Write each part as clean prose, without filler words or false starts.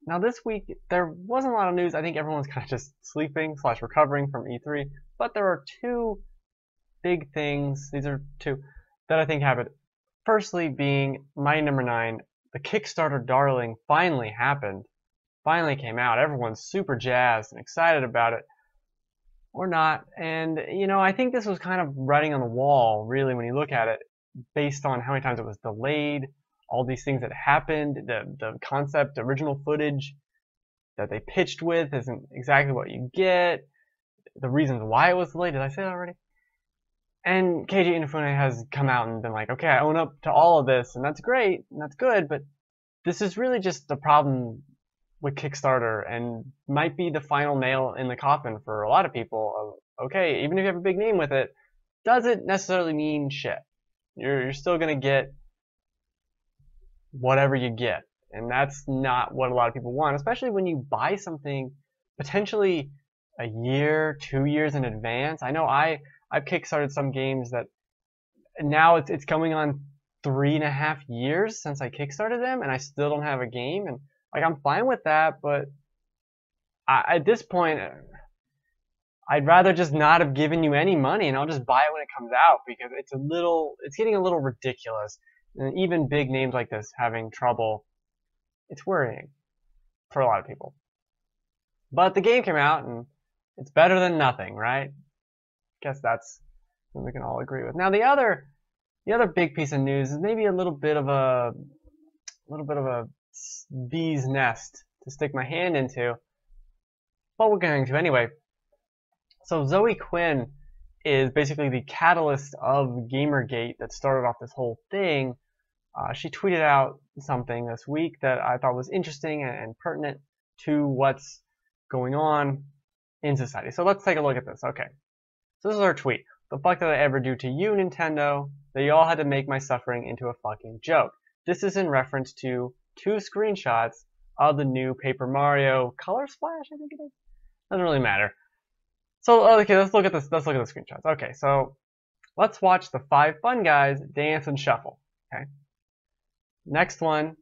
Now this week there wasn't a lot of news. I think everyone's kind of just sleeping slash recovering from E3. But there are two big things. These are two that I think happened. Firstly, being my number 9, the Kickstarter darling finally happened. Finally came out. Everyone's super jazzed and excited about it. Or not. And, I think this was kind of writing on the wall, really, when you look at it, based on how many times it was delayed, all these things that happened, the concept, original footage that they pitched with isn't exactly what you get, the reasons why it was delayed. Did I say that already? And Keiji Inafune has come out and been like, okay, I own up to all of this, and that's great, and that's good, but this is really just the problem with Kickstarter, and might be the final nail in the coffin for a lot of people. Okay, even if you have a big name with it, doesn't necessarily mean shit. You're still gonna get whatever you get, and that's not what a lot of people want, especially when you buy something potentially a year, 2 years in advance. I know I've kickstarted some games that now it's going on 3.5 years since I kickstarted them, and I still don't have a game, and like, I'm fine with that, but at this point, I'd rather just not have given you any money, and I'll just buy it when it comes out, because it's getting a little ridiculous. And even big names like this having trouble, it's worrying for a lot of people. But the game came out, and it's better than nothing, right? Guess that's what we can all agree with. Now, the other big piece of news is maybe a little bit of a bee's nest to stick my hand into, but we're going to anyway. So Zoe Quinn is basically the catalyst of Gamergate that started off this whole thing. She tweeted out something this week that I thought was interesting and pertinent to what's going on in society. So let's take a look at this. Okay, so this is her tweet. The fuck did I ever do to you, Nintendo, that you all had to make my suffering into a fucking joke? This is in reference to 2 screenshots of the new Paper Mario Color Splash, I think it is. Doesn't really matter. So, okay, let's look at this. Let's look at the screenshots. Okay, so let's watch the 5 fun guys dance and shuffle. Okay. Next one.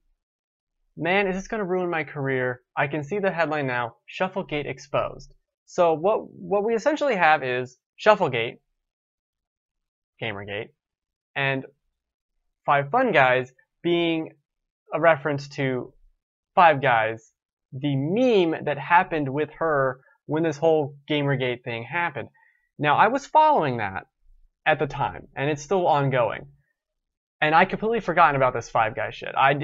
Man, is this going to ruin my career? I can see the headline now. Shufflegate exposed. So what we essentially have is Shufflegate, Gamergate, and 5 fun guys being a reference to 5 Guys, the meme that happened with her when this whole Gamergate thing happened. Now, I was following that at the time, and it's still ongoing. And I completely forgotten about this 5 Guys shit. I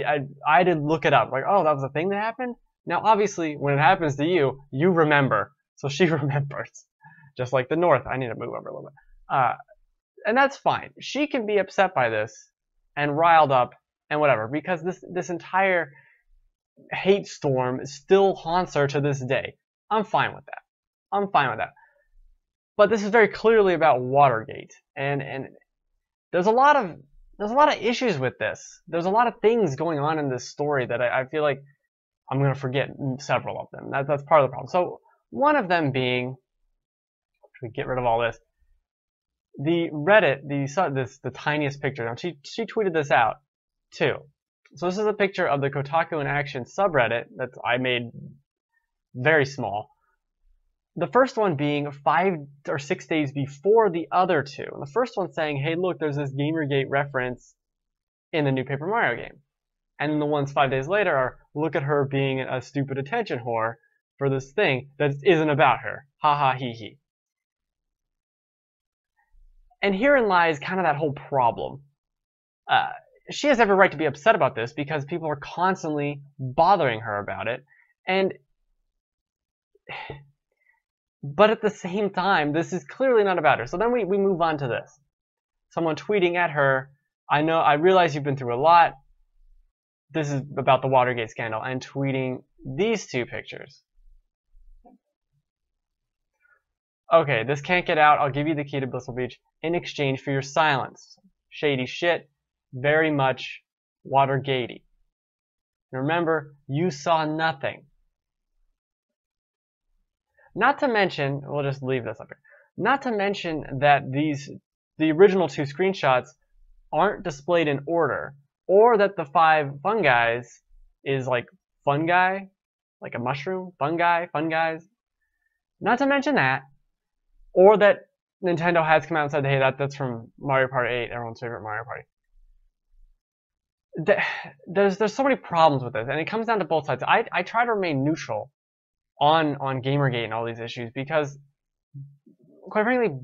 had to look it up. Like, oh, that was a thing that happened? Now, obviously, when it happens to you, you remember. So she remembers. Just like the North. I need to move over a little bit. And that's fine. She can be upset by this and riled up and whatever, because this entire hate storm still haunts her to this day. I'm fine with that. I'm fine with that. But this is very clearly about Watergate, and there's a lot of issues with this. There's a lot of things going on in this story that I feel like I'm gonna forget several of them. That's part of the problem. So one of them being, if we get rid of all this, the Reddit, the tiniest picture. Now she tweeted this out too. So this is a picture of the Kotaku in Action subreddit that I made very small. The first one being 5 or 6 days before the other 2. And the first one saying, hey, look, there's this Gamergate reference in the new Paper Mario game. And then the ones 5 days later are, look at her being a stupid attention whore for this thing that isn't about her. Ha ha hee hee. And herein lies kind of that whole problem. She has every right to be upset about this because people are constantly bothering her about it. But at the same time, this is clearly not about her. So then we move on to this. Someone tweeting at her, I realize you've been through a lot. This is about the Watergate scandal, and tweeting these 2 pictures. Okay, this can't get out. I'll give you the key to Blissful Beach in exchange for your silence. Shady shit. Very much Watergatey. Remember, you saw nothing. Not to mention, we'll just leave this up here. Not to mention that the original 2 screenshots aren't displayed in order, or that the 5 fun guys is like fun guy like a mushroom, fun guys. Not to mention that, or that Nintendo has come out and said, hey, that's from Mario Party 8, everyone's favorite Mario Party. There's so many problems with this, and it comes down to both sides. I try to remain neutral on Gamergate and all these issues because, quite frankly,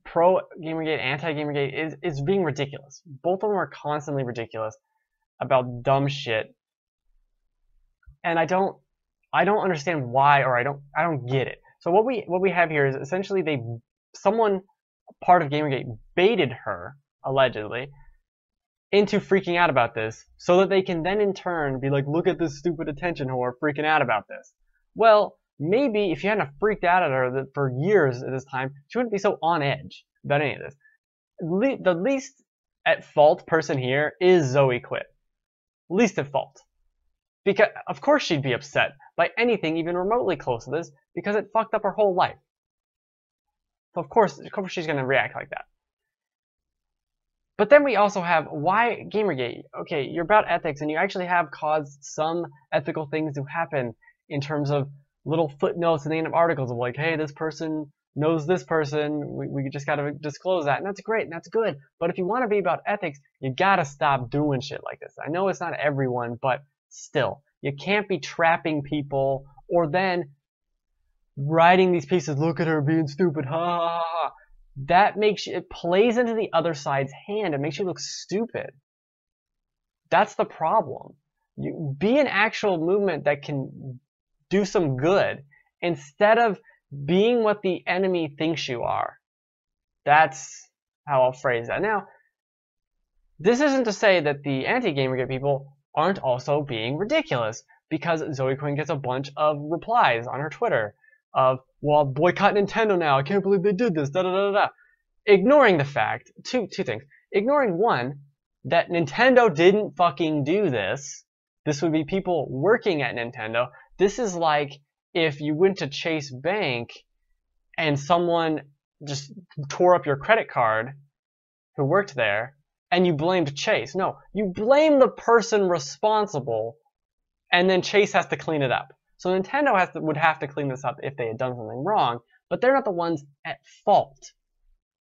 pro Gamergate, anti Gamergate is being ridiculous. Both of them are constantly ridiculous about dumb shit, and I don't understand why, or I don't get it. So what we have here is essentially someone part of Gamergate baited her, allegedly, into freaking out about this so that they can then in turn be like, look at this stupid attention whore freaking out about this. Well, maybe if you hadn't freaked out at her for years at this time, she wouldn't be so on edge about any of this. The least at fault person here is Zoe Quinn. Least at fault. Because, of course, she'd be upset by anything even remotely close to this because it fucked up her whole life. So, of course she's going to react like that. But then we also have, why Gamergate? Okay, you're about ethics, and you actually have caused some ethical things to happen in terms of little footnotes in the end of articles of like, hey, this person knows this person, we just gotta disclose that, and that's great, and that's good. But if you want to be about ethics, you gotta stop doing shit like this. I know it's not everyone, but still, you can't be trapping people or then writing these pieces, look at her being stupid, ha ha ha ha. That makes you, it plays into the other side's hand. It makes you look stupid. That's the problem. You be an actual movement that can do some good instead of being what the enemy thinks you are. That's how I'll phrase that. Now, this isn't to say that the anti-Gamergate people aren't also being ridiculous, because Zoe Quinn gets a bunch of replies on her Twitter of, well, boycott Nintendo now, I can't believe they did this, da da da da. Ignoring the fact, two things. Ignoring one, that Nintendo didn't fucking do this. This would be people working at Nintendo. This is like if you went to Chase Bank and someone just tore up your credit card who worked there and you blamed Chase. No, you blame the person responsible and then Chase has to clean it up. So Nintendo would have to clean this up if they had done something wrong, but they're not the ones at fault.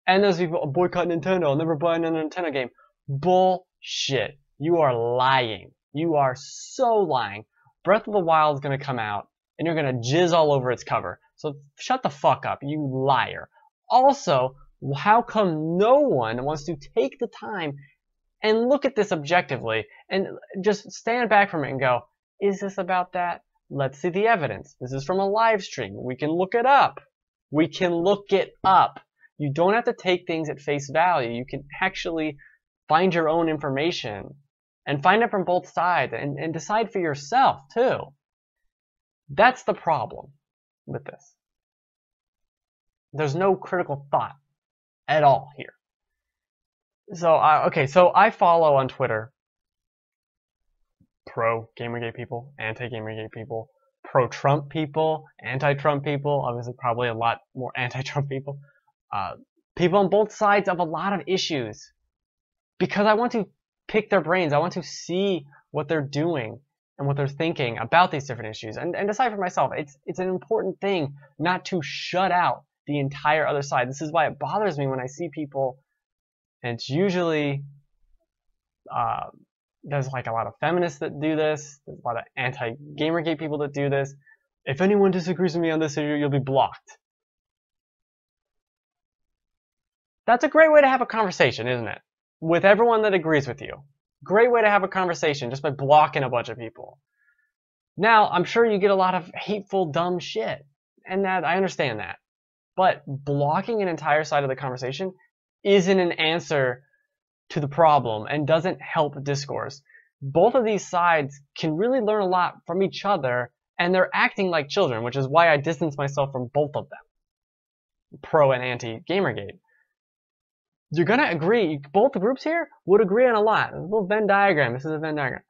And those people, boycott Nintendo, I'll never buy another Nintendo game. Bullshit. You are lying. You are so lying. Breath of the Wild is going to come out, and you're going to jizz all over its cover. So shut the fuck up, you liar. Also, how come no one wants to take the time and look at this objectively and just stand back from it and go, is this about that? Let's see the evidence. This is from a live stream. We can look it up. We can look it up. You don't have to take things at face value. You can actually find your own information and find it from both sides and decide for yourself too. That's the problem with this. There's no critical thought at all here. So, so I follow on Twitter pro-Gamergate people, anti-Gamergate people, pro-Trump people, anti-Trump people, obviously probably a lot more anti-Trump people, people on both sides of a lot of issues, because I want to pick their brains. I want to see what they're doing and what they're thinking about these different issues and decide for myself. It's an important thing not to shut out the entire other side. This is why it bothers me when I see people, and it's usually there's like a lot of feminists that do this. There's a lot of anti-Gamergate people that do this. If anyone disagrees with me on this issue, you'll be blocked. That's a great way to have a conversation, isn't it? With everyone that agrees with you. Great way to have a conversation just by blocking a bunch of people. Now, I'm sure you get a lot of hateful, dumb shit. And that I understand that. But blocking an entire side of the conversation isn't an answer to the problem and doesn't help discourse. Both of these sides can really learn a lot from each other, and they're acting like children, which is why I distance myself from both of them. Pro and anti-Gamergate. You're gonna agree, both the groups here would agree on a lot. A little Venn diagram, this is a Venn diagram.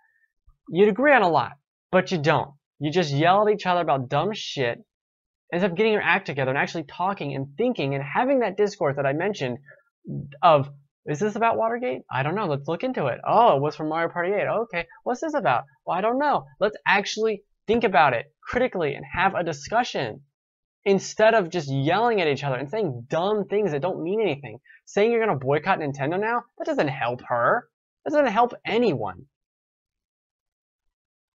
You'd agree on a lot, but you don't. You just yell at each other about dumb shit, instead of getting your act together and actually talking and thinking and having that discourse that I mentioned of, is this about Watergate? I don't know. Let's look into it. Oh, it was from Mario Party 8. Okay. What's this about? Well, I don't know. Let's actually think about it critically and have a discussion instead of just yelling at each other and saying dumb things that don't mean anything. Saying you're going to boycott Nintendo now, that doesn't help her. That doesn't help anyone.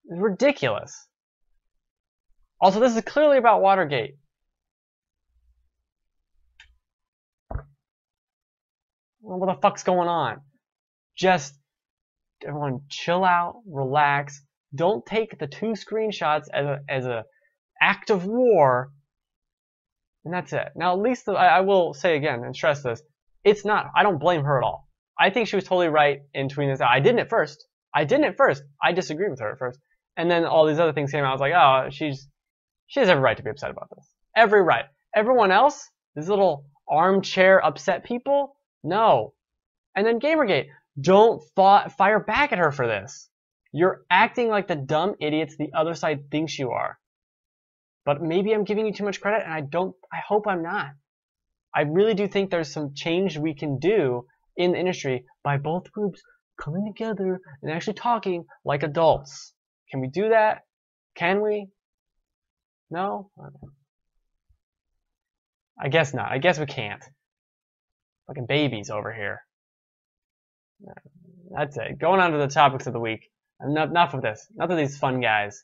It's ridiculous. Also, this is clearly about Watergate. Well, what the fuck's going on? Just, everyone chill out, relax. Don't take the 2 screenshots as a act of war. And that's it. Now, at least I will say again and stress this. It's not, I don't blame her at all. I think she was totally right in tweeting this out. I didn't at first. I disagreed with her at first. And then all these other things came out. I was like, oh, she has every right to be upset about this. Every right. Everyone else, these little armchair upset people, no. And then Gamergate, don't fire back at her for this. You're acting like the dumb idiots the other side thinks you are. But maybe I'm giving you too much credit, and I hope I'm not. I really do think there's some change we can do in the industry by both groups coming together and actually talking like adults. Can we do that? Can we? No? I guess not. I guess we can't. Fucking babies over here. That's it. Going on to the topics of the week. Enough of this. Enough of these fun guys.